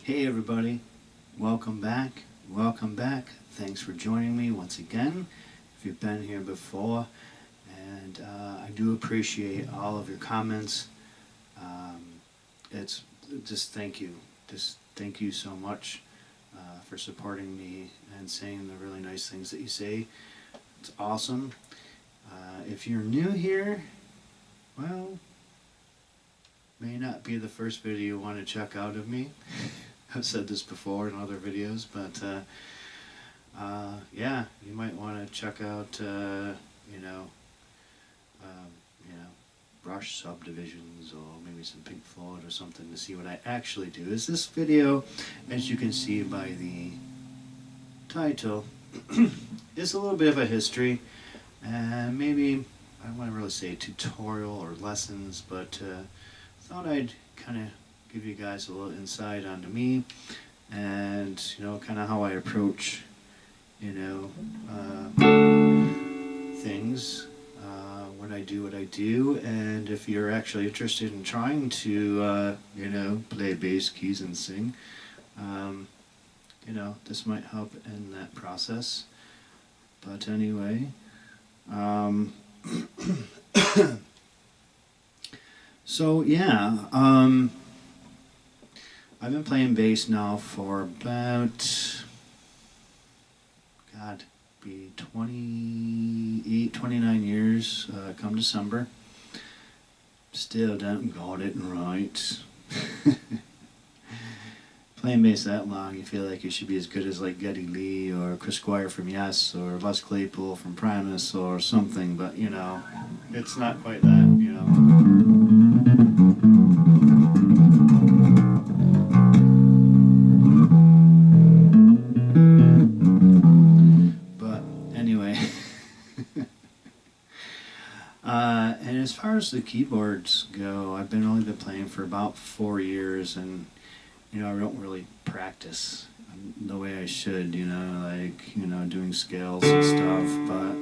Hey everybody, welcome back, thanks for joining me once again, if you've been here before, and I do appreciate all of your comments. It's just thank you so much for supporting me and saying the really nice things that you say. It's awesome. If you're new here, well, may not be the first video you want to check out of me. I've said this before in other videos, but yeah, you might want to check out, Rush Subdivisions or maybe some Pink Floyd or something to see what I actually do. Is this video, as you can see by the title, is a little bit of a history, and maybe, I don't want to really say tutorial or lessons, but thought I'd kind of give you guys a little insight onto me and, kind of how I approach, things, what I do, and if you're actually interested in trying to, play bass, keys, and sing, this might help in that process. But anyway, so yeah, I've been playing bass now for about, God, be 28, 29 years come December. Still don't got it right. Playing bass that long, you feel like you should be as good as like Geddy Lee or Chris Squire from Yes or Les Claypool from Primus or something, but it's not quite that, But anyway, and as far as the keyboards go, I've only been playing for about 4 years, and I don't really practice the way I should, doing scales and stuff, but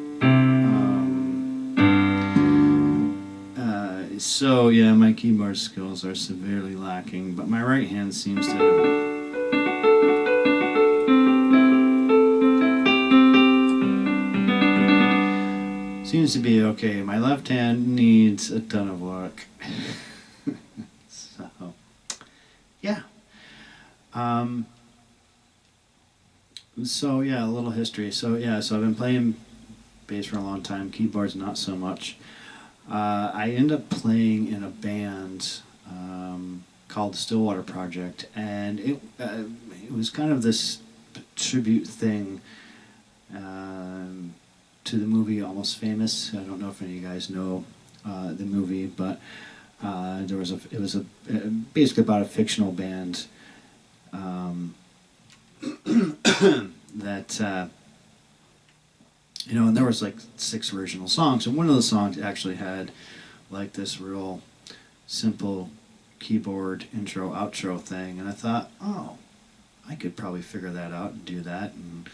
so yeah, my keyboard skills are severely lacking, but my right hand seems to be okay. My left hand needs a ton of work. So yeah. So yeah, a little history. So I've been playing bass for a long time, keyboards not so much. I ended up playing in a band called the Stillwater Project, and it was kind of this tribute thing to the movie Almost Famous. I don't know if any of you guys know the movie, but it was basically about a fictional band that and there was like 6 original songs, and one of the songs actually had like this real simple keyboard intro outro thing, and I thought, oh, I could probably figure that out and do that, and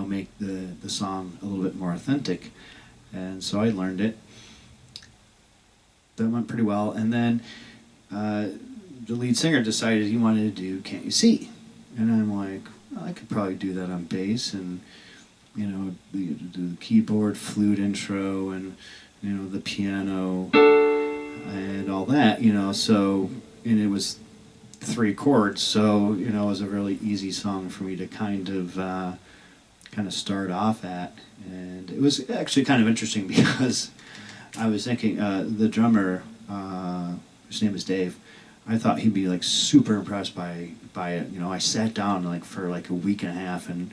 make the song a little bit more authentic. And so I learned it. That went pretty well, and then the lead singer decided he wanted to do Can't You See? And I'm like, well, I could probably do that on bass, and do the keyboard flute intro, and the piano and all that, so, and it was 3 chords, so it was a really easy song for me to kind of start off at. And it was actually kind of interesting because I was thinking the drummer, his name is Dave, I thought he'd be like super impressed by it. I sat down for like a week and a half and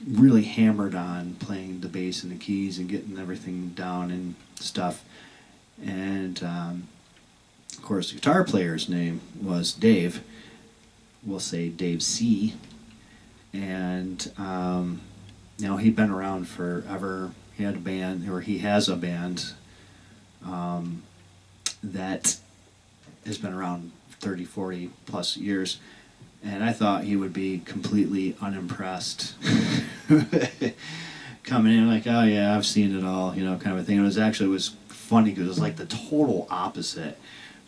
really hammered on playing the bass and the keys and getting everything down and stuff. And Of course, the guitar player's name was Dave. We'll say Dave C. And you know, he'd been around forever. He had a band, or he has a band that has been around 30, 40 plus years. And I thought he would be completely unimpressed. Coming in like, oh yeah, I've seen it all, you know, kind of a thing. It was funny because it was like the total opposite.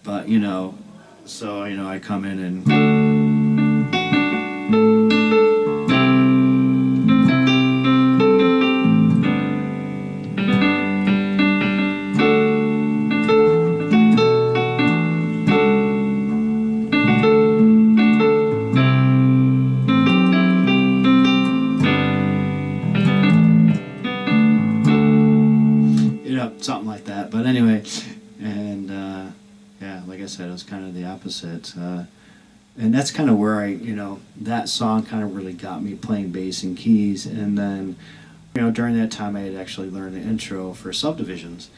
But, you know, so, you know, I come in and something like that. But anyway, and yeah, like I said, it was kind of the opposite. And that's kind of where I, you know, that song kind of really got me playing bass and keys. And then, you know, during that time I had actually learned the intro for Subdivisions.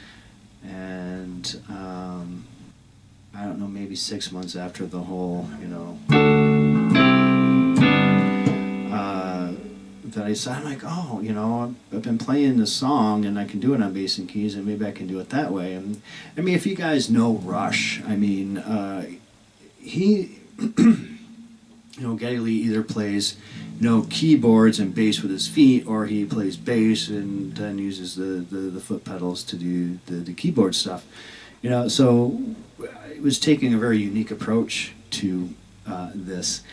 And I don't know, maybe 6 months after the whole, you know, that I said, I'm like, oh, you know, I've been playing this song and I can do it on bass and keys, and maybe I can do it that way. And I mean, if you guys know Rush, I mean, he, you know, Geddy Lee either plays, you know, keyboards and bass with his feet, or he plays bass and then uses the foot pedals to do the keyboard stuff. You know, so it was taking a very unique approach to this.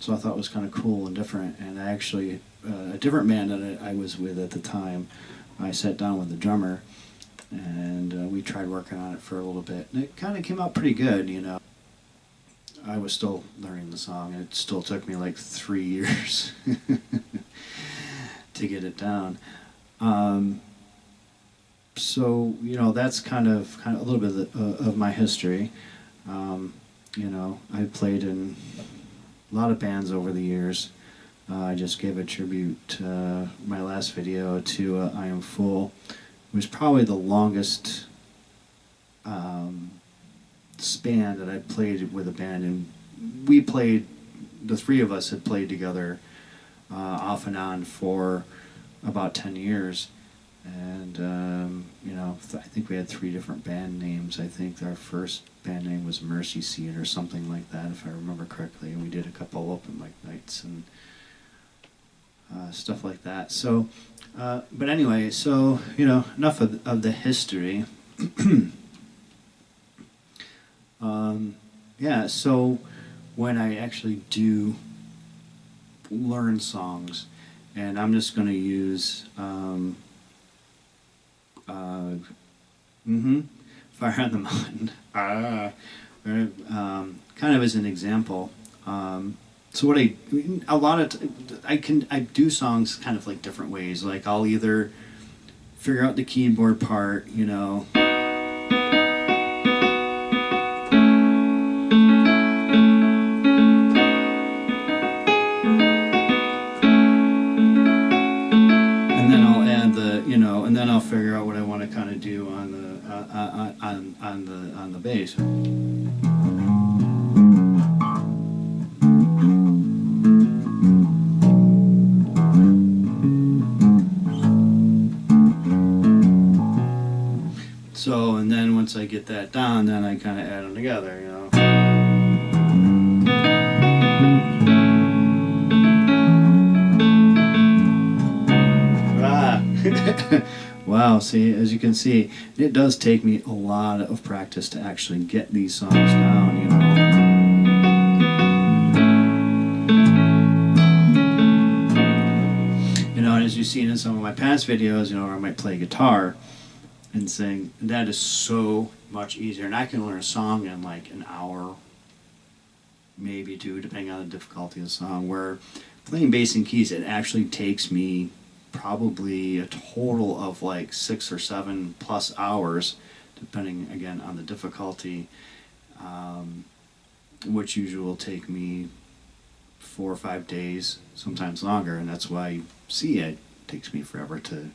So I thought it was kind of cool and different. And I actually, a different band that I was with at the time, I sat down with the drummer and we tried working on it for a little bit. And it kind of came out pretty good, you know. I was still learning the song, and it still took me like 3 years to get it down. So, you know, that's kind of a little bit of my history. You know, I played in a lot of bands over the years. I just gave a tribute, my last video, to I Am Fool. It was probably the longest span that I played with a band, and we played, the three of us had played together off and on for about 10 years. And, you know, I think we had 3 different band names. I think our first band name was Mercy Seat or something like that, if I remember correctly. And we did a couple open mic nights and stuff like that. So, but anyway, so, you know, enough of the history. Yeah, so when I actually do learn songs, and I'm just going to use Fire on the Mountain, kind of as an example. So what I do songs kind of like different ways. Like I'll either figure out the keyboard part, you know. And then I'll figure out what I want to kind of do on the bass. So, and then once I get that down, then I kind of add them together, you know. Wow, see, as you can see, it does take me a lot of practice to actually get these songs down, you know. You know, and as you've seen in some of my past videos, you know, where I might play guitar and sing, that is so much easier. And I can learn a song in like an hour, maybe 2, depending on the difficulty of the song, where playing bass and keys, it actually takes me probably a total of like 6 or 7 plus hours, depending again on the difficulty, which usually will take me 4 or 5 days, sometimes longer, and that's why you see it takes me forever to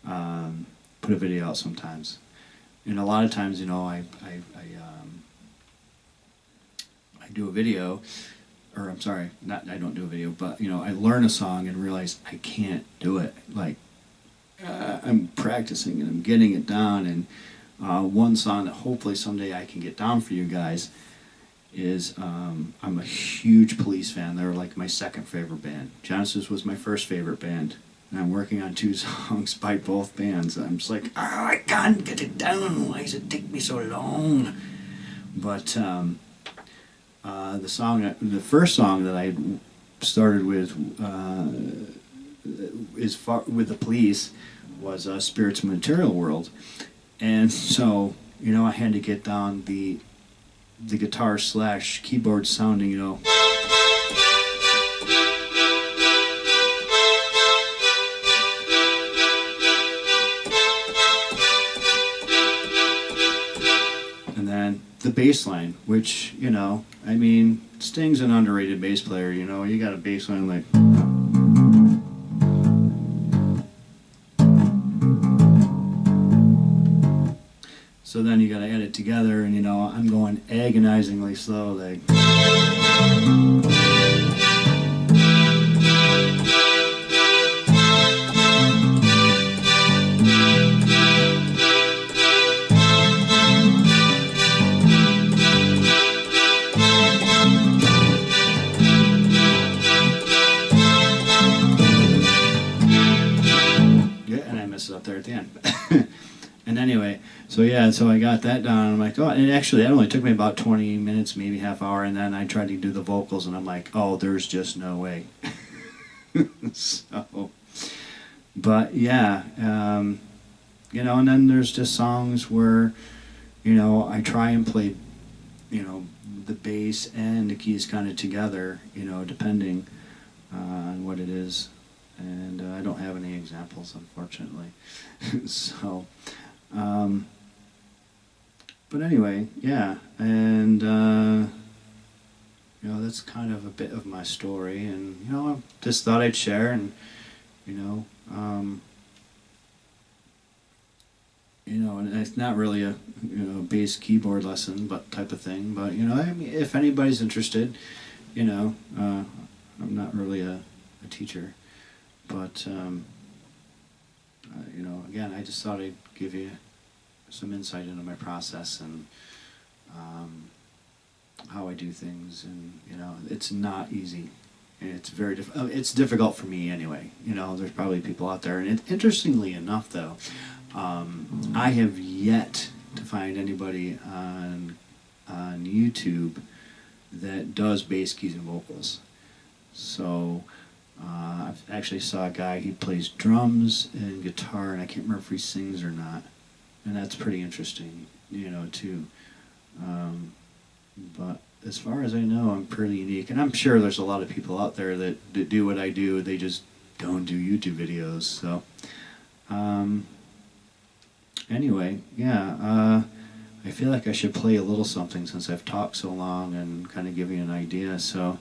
put a video out sometimes. and a lot of times, I do a video, or I'm sorry, not I don't do a video, but I learn a song and realize I can't do it. Like I'm practicing and I'm getting it down, and one song that hopefully someday I can get down for you guys is I'm a huge Police fan. They're like my second favorite band. Genesis was my first favorite band, and I'm working on 2 songs by both bands. I'm just like, I can't get it down. Why does it take me so long? But the first song that I started with with the Police was Spirits of Material World, and so I had to get down the guitar / keyboard sounding, and then the bass line, which Sting's an underrated bass player. You got a bass line like. So then you got to add it together, and I'm going agonizingly slow, like. Yeah, and I mess it up there at the end. And anyway, so I got that down, and I'm like, oh, and actually that only took me about 20 minutes, maybe half hour, and then I tried to do the vocals, and I'm like, oh, there's just no way. So, but yeah, and then there's just songs where, I try and play, the bass and the keys kind of together, depending on what it is, and I don't have any examples, unfortunately. So. But anyway, yeah, and that's kind of a bit of my story, and I just thought I'd share, and and it's not really a bass keyboard lesson, but type of thing. But if anybody's interested, I'm not really a teacher, but again, I just thought I'd give you some insight into my process and how I do things, and it's not easy. It's very it's difficult for me anyway. There's probably people out there, and interestingly enough, though, I have yet to find anybody on YouTube that does bass keys and vocals. So. I've actually saw a guy, he plays drums and guitar, and I can't remember if he sings or not, and that's pretty interesting, too. But as far as I know, I'm pretty unique, and I'm sure there's a lot of people out there that do what I do, they just don't do YouTube videos. So anyway, yeah, I feel like I should play a little something since I've talked so long and kind of give you an idea. So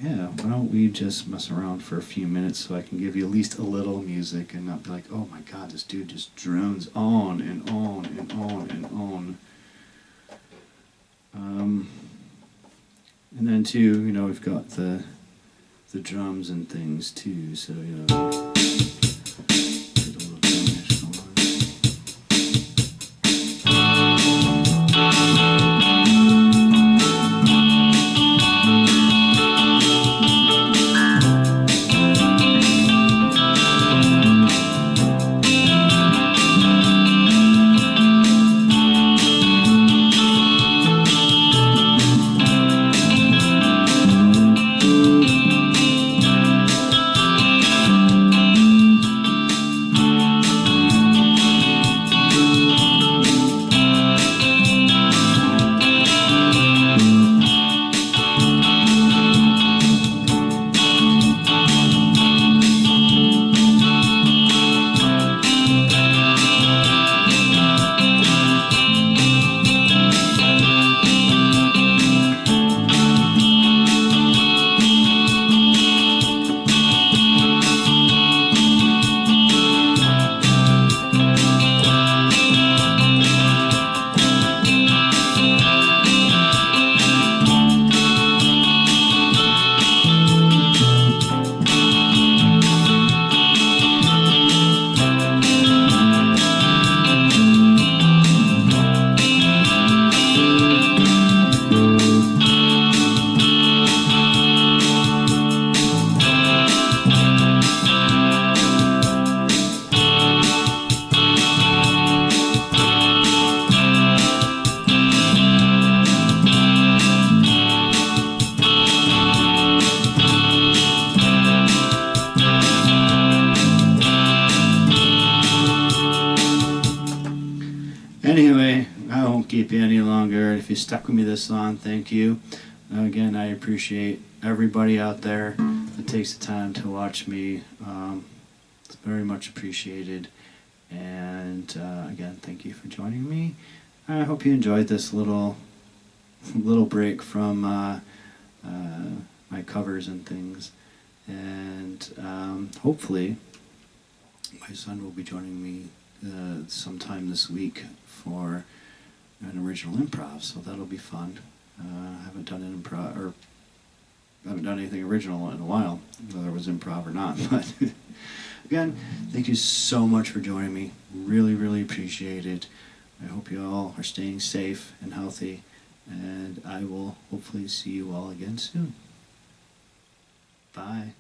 yeah, why don't we just mess around for a few minutes so I can give you at least a little music and not be like, oh my god, this dude just drones on and on and on and on. And then too, we've got the drums and things too, so get a little drumish going on. Anyway, I won't keep you any longer. If you stuck with me this long, thank you. Again, I appreciate everybody out there that takes the time to watch me. It's very much appreciated. And again, thank you for joining me. I hope you enjoyed this little break from my covers and things. And hopefully, my son will be joining me sometime this week for an original improv, so that'll be fun. I haven't done an improv, or I haven't done anything original in a while, whether it was improv or not. But again, thank you so much for joining me. Really, really appreciate it. I hope you all are staying safe and healthy, and I will hopefully see you all again soon. Bye.